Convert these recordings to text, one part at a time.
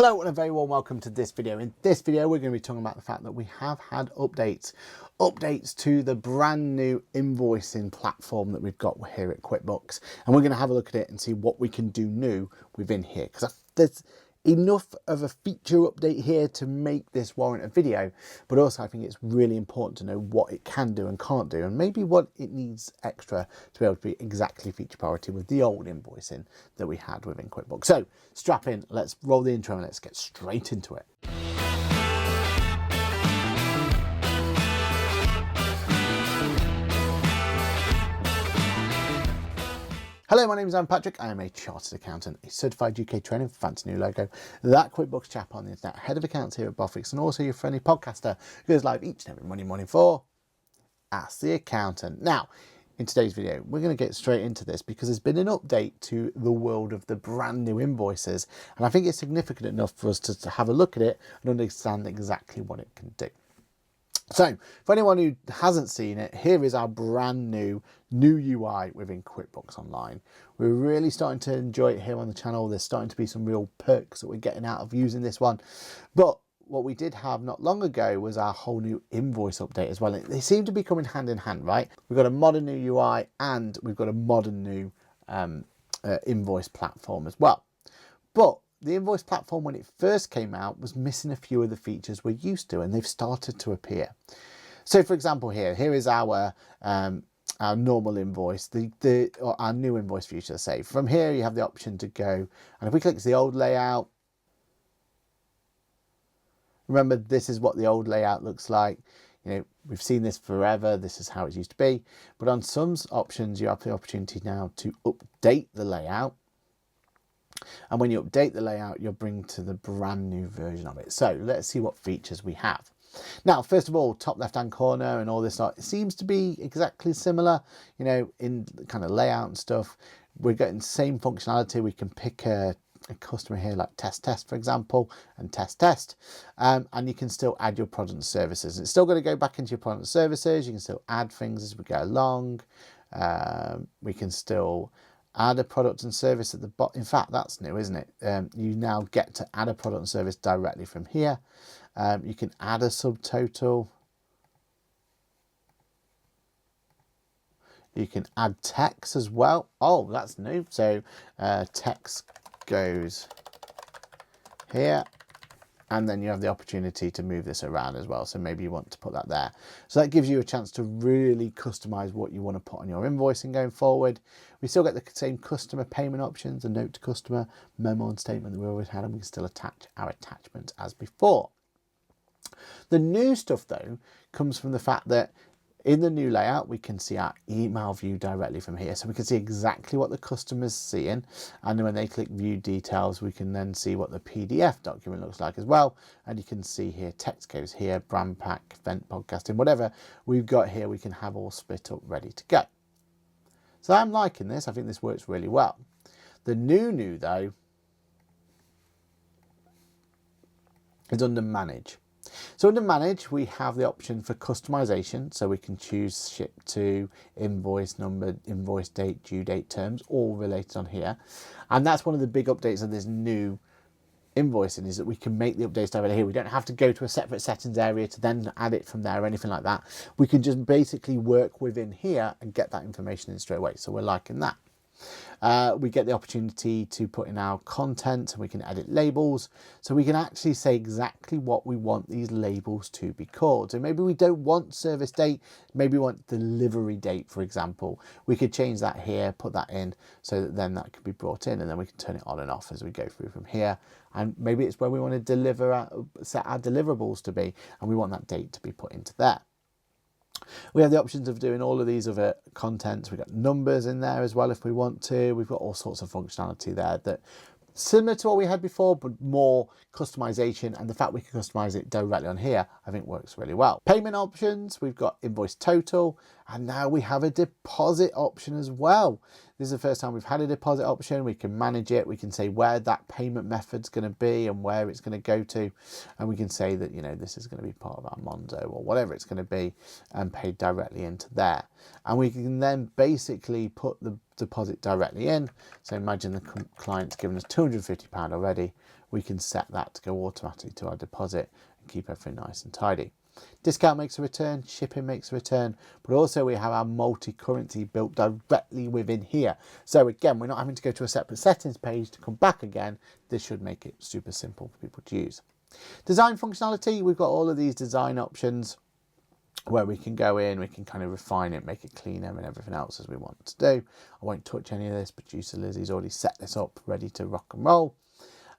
Hello and a very warm welcome to this video. In this video we're going to be talking about the fact that we have had updates to the brand new invoicing platform that we've got here at QuickBooks, and we're going to have a look at it and see what we can do new within here, because there's enough of a feature update here to make this warrant a video, but also I think it's really important to know what it can do and can't do, and maybe what it needs extra to be able to be exactly feature priority with the old invoicing that we had within QuickBooks. So strap in, let's roll the intro and let's get straight into it. Hello, my name is Patrick. I am a chartered accountant, a certified UK trainer, fancy new logo, that QuickBooks chap on the internet, head of accounts here at Boffix, and also your friendly podcaster who goes live each and every Monday morning for Ask the Accountant. Now, in today's video, we're going to get straight into this because there's been an update to the world of the brand new invoices, and I think it's significant enough for us to have a look at it and understand exactly what it can do. So, for anyone who hasn't seen it, here is our brand new UI within QuickBooks Online. We're really starting to enjoy it here on the channel. There's starting to be some real perks that we're getting out of using this one. But what we did have not long ago was our whole new invoice update as well. They seem to be coming hand in hand, right? We've got a modern new UI and we've got a modern new invoice platform as well. But the invoice platform, when it first came out, was missing a few of the features we're used to, and they've started to appear. So, for example, here is our normal invoice, or our new invoice feature. Say from here, you have the option to go, and if we click the old layout, remember this is what the old layout looks like. You know, we've seen this forever. This is how it used to be. But on some options, you have the opportunity now to update the layout. And when you update the layout, you'll bring to the brand new version of it. So let's see what features we have. Now, first of all, top left-hand corner and all this lot, it seems to be exactly similar, you know, in kind of layout and stuff. We're getting the same functionality. We can pick a customer here like test, for example, and test. And you can still add your product and services. It's still going to go back into your product and services. You can still add things as we go along. We can still add a product and service at the bottom. In fact, that's new, isn't it? You now get to add a product and service directly from here. You can add a subtotal. You can add text as well. Oh, that's new. So text goes here. And then you have the opportunity to move this around as well. So maybe you want to put that there. So that gives you a chance to really customize what you want to put on your invoicing going forward. We still get the same customer payment options, a note to customer, memo and statement that we always had, and we can still attach our attachments as before. The new stuff though comes from the fact that in the new layout, we can see our email view directly from here. So we can see exactly what the customer's seeing. And then when they click view details, we can then see what the PDF document looks like as well. And you can see here, text goes here, brand pack, event podcasting, whatever we've got here, we can have all split up ready to go. So I'm liking this. I think this works really well. The new though is under manage. So under manage, we have the option for customization. So we can choose ship to, invoice number, invoice date, due date terms, all related on here. And that's one of the big updates of this new invoicing, is that we can make the updates directly here. We don't have to go to a separate settings area to then add it from there or anything like that. We can just basically work within here and get that information in straight away. So we're liking that. We get the opportunity to put in our content, and we can edit labels, so we can actually say exactly what we want these labels to be called. So maybe we don't want service date, maybe we want delivery date, for example. We could change that here, put that in, so that then that can be brought in, and then we can turn it on and off as we go through from here. And maybe it's where we want to set our deliverables to be, and we want that date to be put into there. We have the options of doing all of these other contents. We've got numbers in there as well if we want to. We've got all sorts of functionality there that similar to what we had before, but more customization, and the fact we can customize it directly on here, I think works really well. Payment options, we've got invoice total, and now we have a deposit option as well. This is the first time we've had a deposit option. We can manage it. We can say where that payment method's going to be and where it's going to go to. And we can say that, you know, this is going to be part of our Monzo or whatever it's going to be, and paid directly into there. And we can then basically put the deposit directly in. So imagine the client's given us £250 already. we can set that to go automatically to our deposit and keep everything nice and tidy. Discount makes a return, shipping makes a return, but also we have our multi-currency built directly within here. So again, we're not having to go to a separate settings page to come back again. This should make it super simple for people to use. Design functionality, we've got all of these design options where we can go in, we can kind of refine it, make it cleaner and everything else as we want to do. I won't touch any of this. Producer Lizzie's already set this up, ready to rock and roll.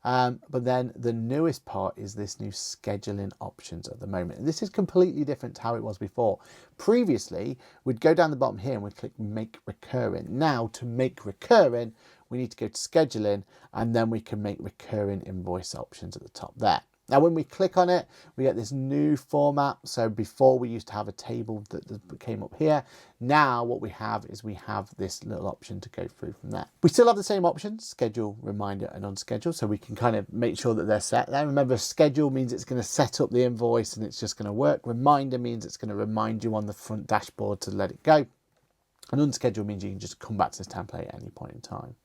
But then the newest part is this new scheduling options at the moment. And this is completely different to how it was before. Previously, we'd go down the bottom here and we'd click make recurring. Now to make recurring, we need to go to scheduling and then we can make recurring invoice options at the top there. Now, when we click on it, we get this new format. So before we used to have a table that came up here. Now what we have is we have this little option to go through from there. We still have the same options, schedule, reminder, and unschedule. So we can kind of make sure that they're set there. Remember, schedule means it's going to set up the invoice and it's just going to work. Reminder means it's going to remind you on the front dashboard to let it go. And unschedule means you can just come back to this template at any point in time.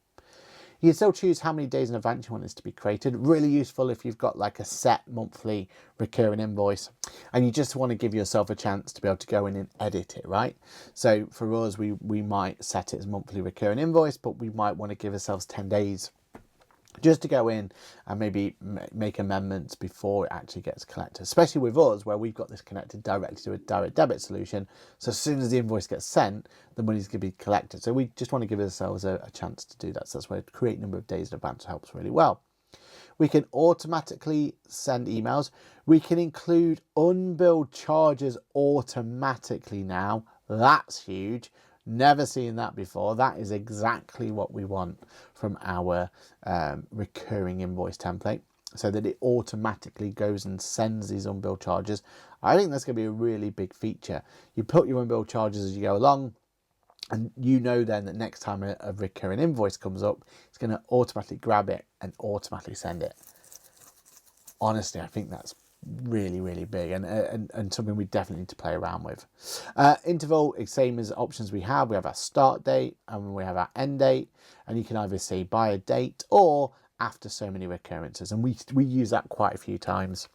You can still choose how many days in advance you want this to be created. Really useful if you've got like a set monthly recurring invoice and you just want to give yourself a chance to be able to go in and edit it, right? So for us, we might set it as monthly recurring invoice, but we might want to give ourselves 10 days just to go in and maybe make amendments before it actually gets collected, especially with us where we've got this connected directly to a direct debit solution. So as soon as the invoice gets sent, the money's going to be collected. So we just want to give ourselves a chance to do that. So that's why create number of days in advance helps really well. We can automatically send emails. We can include unbilled charges automatically now. That's huge. Never seen that before. That is exactly what we want from our recurring invoice template, so that it automatically goes and sends these unbilled charges. I think that's going to be a really big feature. You put your unbilled charges as you go along, and you know then that next time a recurring invoice comes up, it's going to automatically grab it and automatically send it. Honestly, I think that's really, really big and something we definitely need to play around with. Interval is same as options we have. We have our start date and we have our end date, and you can either say by a date or after so many recurrences, and we use that quite a few times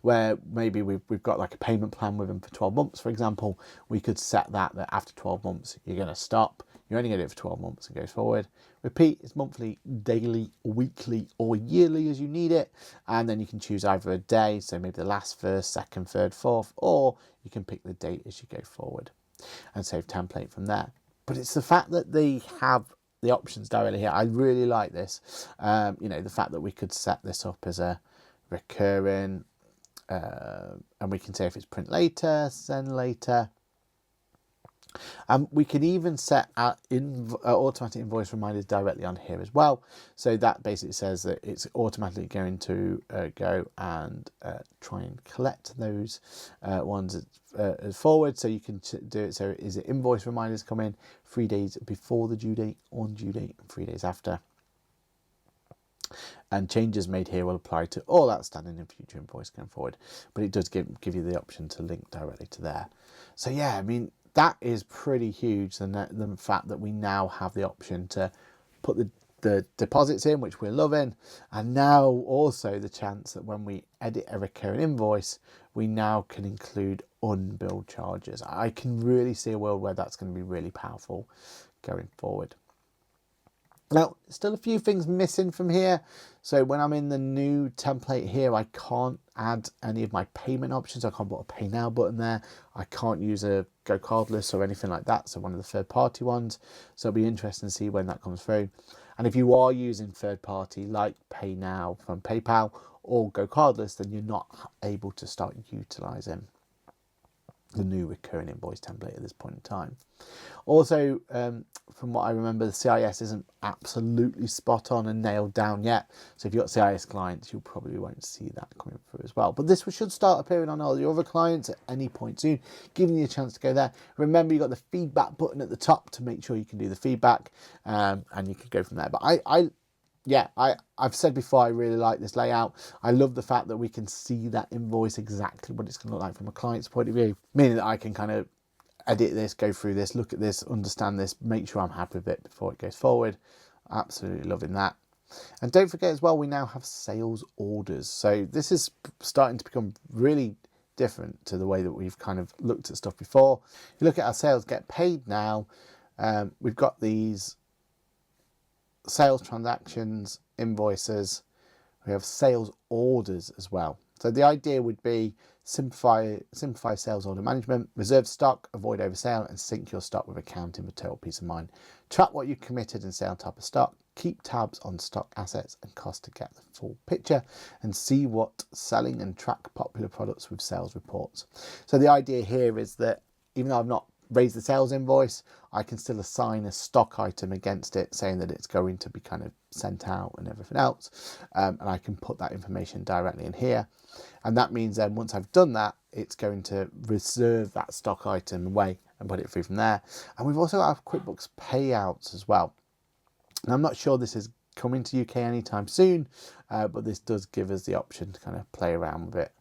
where maybe we've got like a payment plan with them for 12 months, for example. We could set that after 12 months you're going to stop. You're only going to do it for 12 months and goes forward. Repeat is monthly, daily, weekly, or yearly as you need it. And then you can choose either a day, so maybe the last, first, second, third, fourth, or you can pick the date as you go forward and save template from there. But it's the fact that they have the options directly here. I really like this. You know, the fact that we could set this up as a recurring, and we can say if it's print later, send later. We can even set our automatic invoice reminders directly on here as well. So that basically says that it's automatically going to go and try and collect those ones forward. So you can do it. So is it invoice reminders come in 3 days before the due date, on due date, and 3 days after. And changes made here will apply to all outstanding and future invoice going forward. But it does give you the option to link directly to there. So yeah, I mean, that is pretty huge, the fact that we now have the option to put the deposits in, which we're loving, and now also the chance that when we edit a recurring invoice, we now can include unbilled charges. I can really see a world where that's going to be really powerful going forward. Now, still a few things missing from here. So when I'm in the new template here, I can't add any of my payment options. I can't put a pay now button there. I can't use a go cardless or anything like that. So one of the third party ones. So it'll be interesting to see when that comes through. And if you are using third party like pay now from PayPal or go cardless, then you're not able to start utilizing the new recurring invoice template at this point in time. Also, from what I remember, the CIS isn't absolutely spot on and nailed down yet. So if you've got CIS clients, you probably won't see that coming through as well. But this should start appearing on all the other clients at any point soon, giving you a chance to go there. Remember, you've got the feedback button at the top to make sure you can do the feedback, and you can go from there. But I've said before, I really like this layout. I love the fact that we can see that invoice exactly what it's going to look like from a client's point of view, meaning that I can kind of edit this, go through this, look at this, understand this, make sure I'm happy with it before it goes forward. Absolutely loving that. And don't forget as well, we now have sales orders. So this is starting to become really different to the way that we've kind of looked at stuff before. If you look at our sales get paid now, we've got these sales transactions, invoices, we have sales orders as well. So the idea would be simplify sales order management, reserve stock, avoid oversale, and sync your stock with accounting for total peace of mind. Track what you committed and sale type of stock, keep tabs on stock assets and cost to get the full picture, and see what selling and track popular products with sales reports. So the idea here is that even though I've not raised the sales invoice, I can still assign a stock item against it, saying that it's going to be kind of sent out and everything else. And I can put that information directly in here. And that means then once I've done that, it's going to reserve that stock item away and put it through from there. And we've also got QuickBooks payouts as well. And I'm not sure this is coming to UK anytime soon, but this does give us the option to kind of play around with it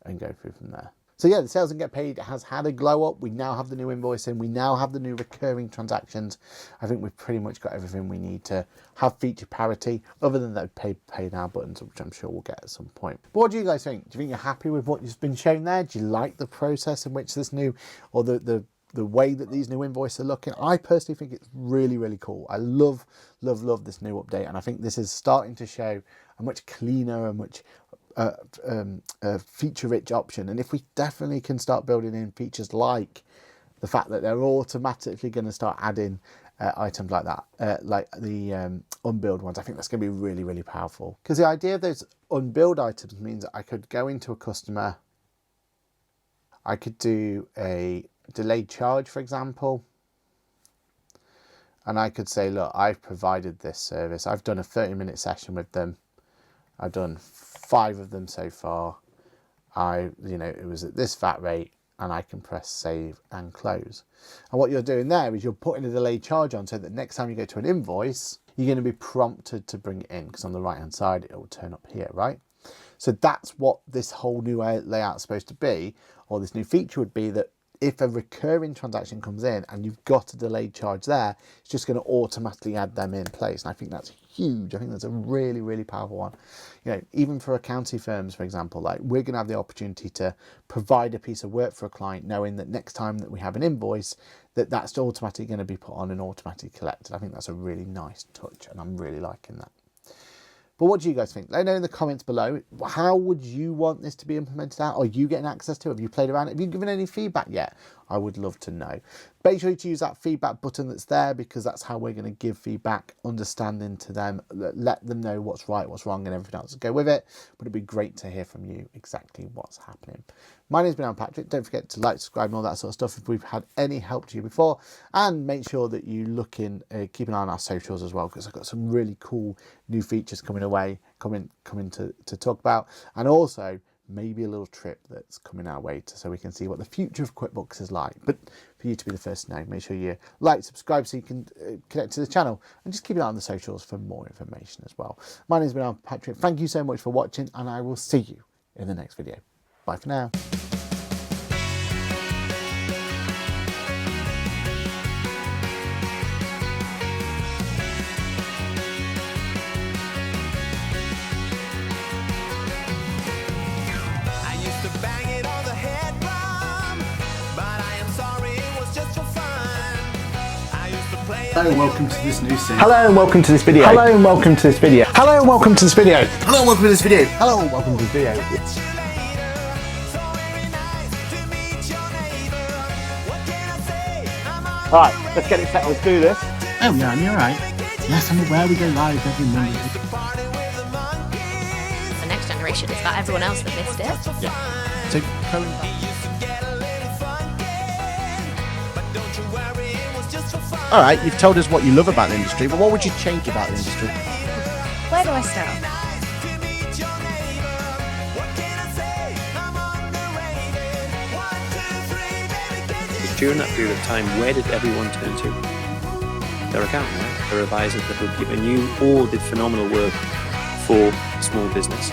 and go through from there. So yeah, the sales and get paid has had a glow up. We now have the new invoicing. We now have the new recurring transactions. I think we've pretty much got everything we need to have feature parity, other than those pay now buttons, which I'm sure we'll get at some point. But what do you guys think? Do you think you're happy with what has been shown there? Do you like the process in which this new, or the way that these new invoices are looking? I personally think it's really, really cool. I love this new update, and I think this is starting to show a much cleaner and much feature-rich option. And if we definitely can start building in features like the fact that they're automatically going to start adding items like that, like the unbilled ones, I think that's going to be really, really powerful. Because the idea of those unbilled items means that I could go into a customer, I could do a delayed charge, for example, and I could say, look, I've provided this service. I've done a 30-minute session with them. I've done 5 of them so far. It was at this VAT rate, and I can press save and close. And what you're doing there is you're putting a delayed charge on, so that next time you go to an invoice, you're going to be prompted to bring it in, because on the right hand side it will turn up here, right? So that's what this whole new layout is supposed to be, or this new feature would be, that if a recurring transaction comes in and you've got a delayed charge there, it's just going to automatically add them in place. And I think that's huge. I think that's a really, really powerful one. Even for accounting firms, for example, like, we're going to have the opportunity to provide a piece of work for a client, knowing that next time that we have an invoice, that's automatically going to be put on and automatically collected. I think that's a really nice touch, and I'm really liking that. But what do you guys think? Let me know in the comments below. How would you want this to be implemented out? Are you getting access to it? Have you played around it? Have you given any feedback yet? I would love to know. Make sure to use that feedback button that's there, because that's how we're going to give feedback, understanding to them, let them know what's right, what's wrong, and everything else to go with it. But it'd be great to hear from you exactly what's happening. My name's been Patrick. Don't forget to like, subscribe, and all that sort of stuff if we've had any help to you before. And make sure that you keep an eye on our socials as well, because I've got some really cool new features coming to talk about. And also maybe a little trip that's coming our way, so we can see what the future of QuickBooks is like. But for you to be the first to know, make sure you like, subscribe, so you can connect to the channel, and just keep an eye on the socials for more information as well. My name's been Patrick. Thank you so much for watching, and I will see you in the next video. Bye for now. Hello and welcome to this new series. Hello and welcome to this video. Hello and welcome to this video. Hello and welcome to this video. Hello and welcome to this video. Hello and welcome to this video. Alright, let's get it set. Let's do this. Oh yeah, I'm alright. Yes, I'm aware we go live every Monday. The next generation is that everyone else that missed it. Yeah. So current. Alright, you've told us what you love about the industry, but what would you change about the industry? Where do I start? During that period of time, where did everyone turn to? Their accountant, right? Their advisor, their bookkeeper. And you all did phenomenal work for small business.